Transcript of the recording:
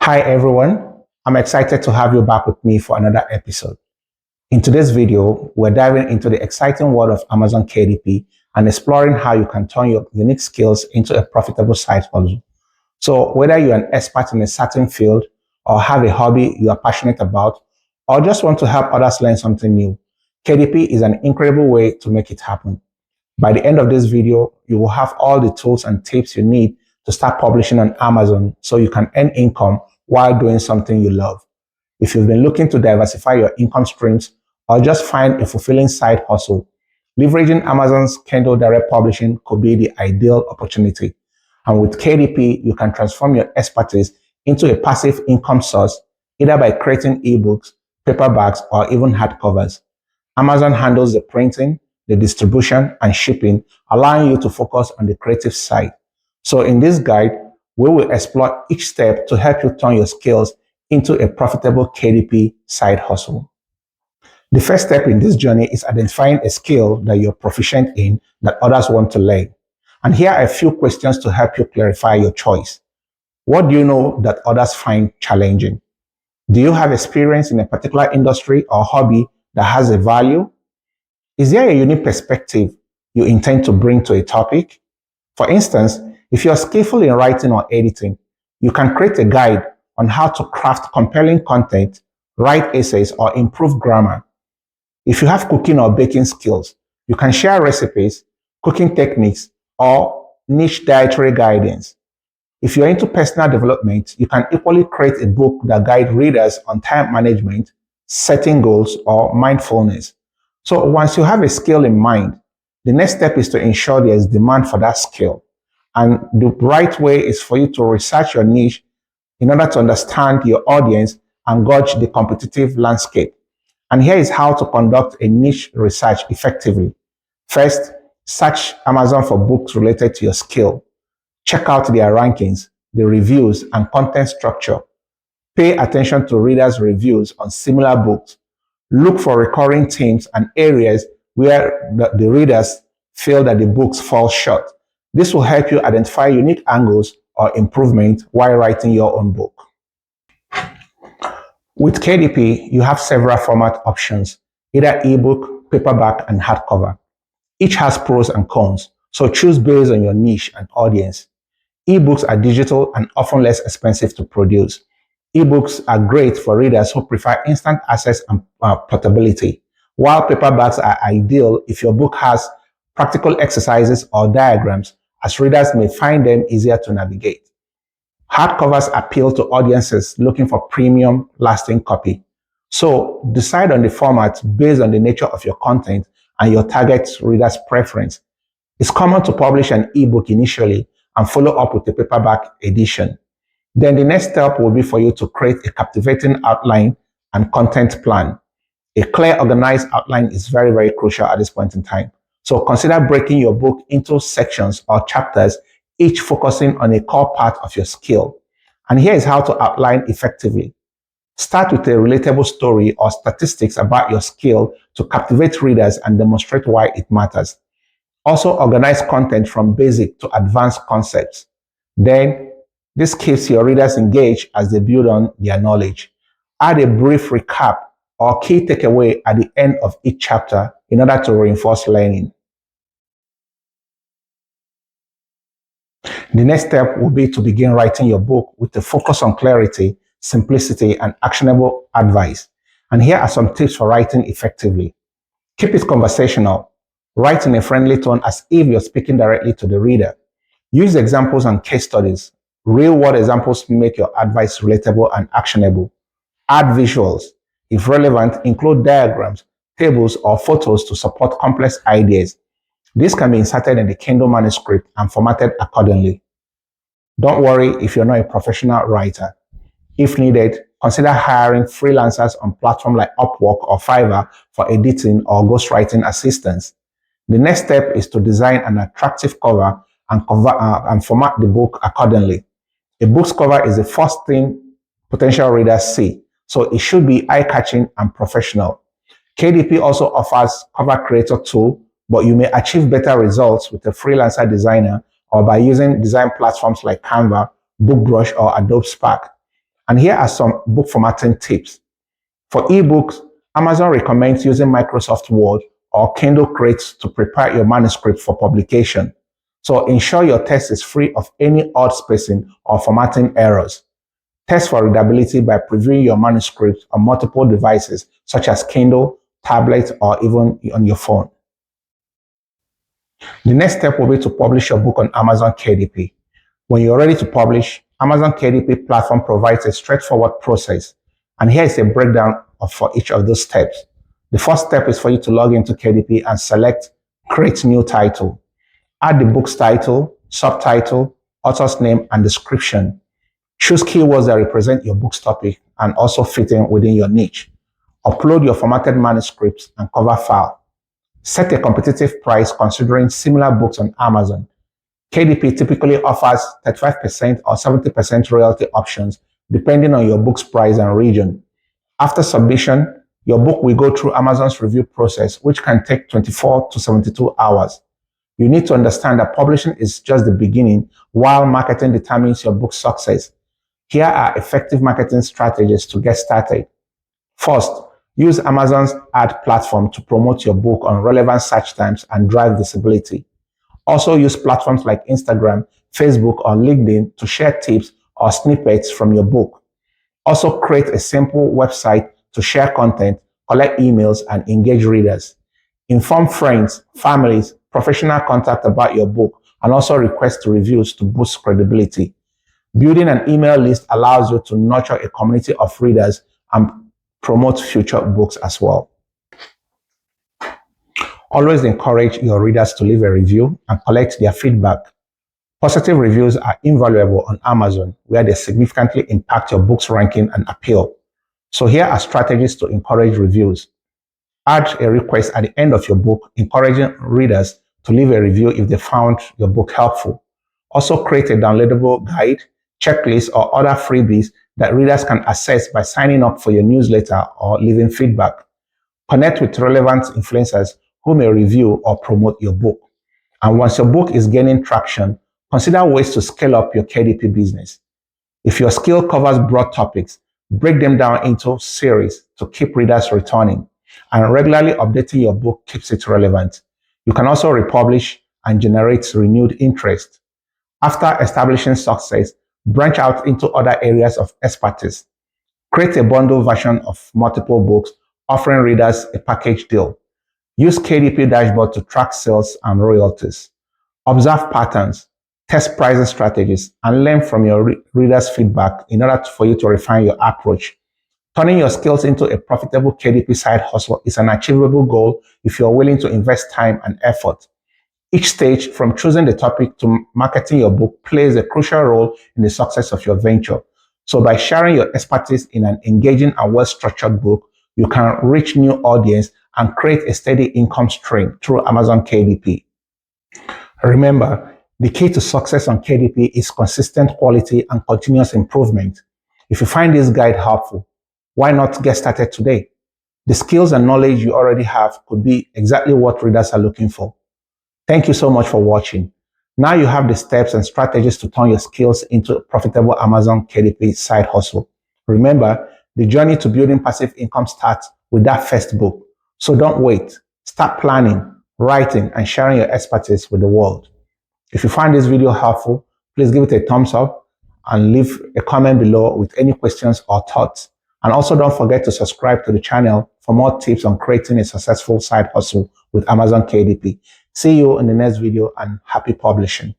Hi everyone, I'm excited to have you back with me for another episode. In today's video, we're diving into the exciting world of Amazon KDP and exploring how you can turn your unique skills into a profitable side hustle. So whether you're an expert in a certain field or have a hobby you are passionate about, or just want to help others learn something new, KDP is an incredible way to make it happen. By the end of this video, you will have all the tools and tips you need to start publishing on Amazon so you can earn income while doing something you love. If you've been looking to diversify your income streams or just find a fulfilling side hustle, leveraging Amazon's Kindle Direct Publishing could be the ideal opportunity. And with KDP, you can transform your expertise into a passive income source, either by creating ebooks, paperbacks, or even hardcovers. Amazon handles the printing, the distribution, and shipping, allowing you to focus on the creative side. So in this guide, we will explore each step to help you turn your skills into a profitable KDP side hustle. The first step in this journey is identifying a skill that you're proficient in that others want to learn. And here are a few questions to help you clarify your choice. What do you know that others find challenging? Do you have experience in a particular industry or hobby that has a value? Is there a unique perspective you intend to bring to a topic? For instance, if you're skillful in writing or editing, you can create a guide on how to craft compelling content, write essays, or improve grammar. If you have cooking or baking skills, you can share recipes, cooking techniques, or niche dietary guidance. If you're into personal development, you can equally create a book that guides readers on time management, setting goals, or mindfulness. So once you have a skill in mind, the next step is to ensure there is demand for that skill. And the right way is for you to research your niche in order to understand your audience and gauge the competitive landscape. And here is how to conduct a niche research effectively. First, search Amazon for books related to your skill. Check out their rankings, the reviews, and content structure. Pay attention to readers' reviews on similar books. Look for recurring themes and areas where the readers feel that the books fall short. This will help you identify unique angles or improvement while writing your own book. With KDP, you have several format options, either ebook, paperback, and hardcover. Each has pros and cons, so choose based on your niche and audience. Ebooks are digital and often less expensive to produce. Ebooks are great for readers who prefer instant access and portability, while paperbacks are ideal if your book has practical exercises or diagrams, as readers may find them easier to navigate. Hardcovers appeal to audiences looking for premium, lasting copy. So decide on the format based on the nature of your content and your target reader's preference. It's common to publish an ebook initially and follow up with a paperback edition. Then the next step will be for you to create a captivating outline and content plan. A clear, organized outline is very, very crucial at this point in time. So consider breaking your book into sections or chapters, each focusing on a core part of your skill. And here is how to outline effectively. Start with a relatable story or statistics about your skill to captivate readers and demonstrate why it matters. Also organize content from basic to advanced concepts. Then, this keeps your readers engaged as they build on their knowledge. Add a brief recap or key takeaway at the end of each chapter in order to reinforce learning. The next step will be to begin writing your book with a focus on clarity, simplicity, and actionable advice. And here are some tips for writing effectively. Keep it conversational. Write in a friendly tone as if you're speaking directly to the reader. Use examples and case studies. Real-world examples make your advice relatable and actionable. Add visuals. If relevant, include diagrams, tables, or photos to support complex ideas. This can be inserted in the Kindle manuscript and formatted accordingly. Don't worry if you're not a professional writer. If needed, consider hiring freelancers on platforms like Upwork or Fiverr for editing or ghostwriting assistance. The next step is to design an attractive cover and format the book accordingly. A book's cover is the first thing potential readers see, so it should be eye-catching and professional. KDP also offers cover creator tool, but you may achieve better results with a freelancer designer or by using design platforms like Canva, BookBrush, or Adobe Spark. And here are some book formatting tips. For ebooks, Amazon recommends using Microsoft Word or Kindle crates to prepare your manuscript for publication. So ensure your text is free of any odd spacing or formatting errors. Test for readability by previewing your manuscript on multiple devices such as Kindle, tablet, or even on your phone. The next step will be to publish your book on Amazon KDP. When you're ready to publish, Amazon KDP platform provides a straightforward process. And here is a breakdown for each of those steps. The first step is for you to log into KDP and select Create New Title. Add the book's title, subtitle, author's name, and description. Choose keywords that represent your book's topic and also fit in within your niche. Upload your formatted manuscripts and cover file. Set a competitive price considering similar books on Amazon. KDP typically offers 35% or 70% royalty options depending on your book's price and region. After submission, your book will go through Amazon's review process, which can take 24 to 72 hours. You need to understand that publishing is just the beginning, while marketing determines your book's success. Here are effective marketing strategies to get started. First, use Amazon's ad platform to promote your book on relevant search terms and drive visibility. Also use platforms like Instagram, Facebook, or LinkedIn to share tips or snippets from your book. Also create a simple website to share content, collect emails, and engage readers. Inform friends, families, professional contact about your book, and also request reviews to boost credibility. Building an email list allows you to nurture a community of readers and promote future books as well. Always encourage your readers to leave a review and collect their feedback. Positive reviews are invaluable on Amazon, where they significantly impact your book's ranking and appeal. So here are strategies to encourage reviews. Add a request at the end of your book, encouraging readers to leave a review if they found your book helpful. Also create a downloadable guide, checklist, or other freebies that readers can access by signing up for your newsletter or leaving feedback. Connect with relevant influencers who may review or promote your book. And once your book is gaining traction, consider ways to scale up your KDP business. If your skill covers broad topics, break them down into series to keep readers returning. And regularly updating your book keeps it relevant. You can also republish and generate renewed interest. After establishing success, branch out into other areas of expertise. Create a bundle version of multiple books, offering readers a package deal. Use KDP dashboard to track sales and royalties. Observe patterns, test pricing strategies, and learn from your readers' feedback in order for you to refine your approach. Turning your skills into a profitable KDP side hustle is an achievable goal if you're willing to invest time and effort. Each stage, from choosing the topic to marketing your book, plays a crucial role in the success of your venture. So by sharing your expertise in an engaging and well-structured book, you can reach new audience and create a steady income stream through Amazon KDP. Remember, the key to success on KDP is consistent quality and continuous improvement. If you find this guide helpful, why not get started today? The skills and knowledge you already have could be exactly what readers are looking for. Thank you so much for watching. Now you have the steps and strategies to turn your skills into a profitable Amazon KDP side hustle. Remember, the journey to building passive income starts with that first book. So don't wait. Start planning, writing, and sharing your expertise with the world. If you find this video helpful, please give it a thumbs up and leave a comment below with any questions or thoughts. And also don't forget to subscribe to the channel for more tips on creating a successful side hustle with Amazon KDP. See you in the next video and happy publishing.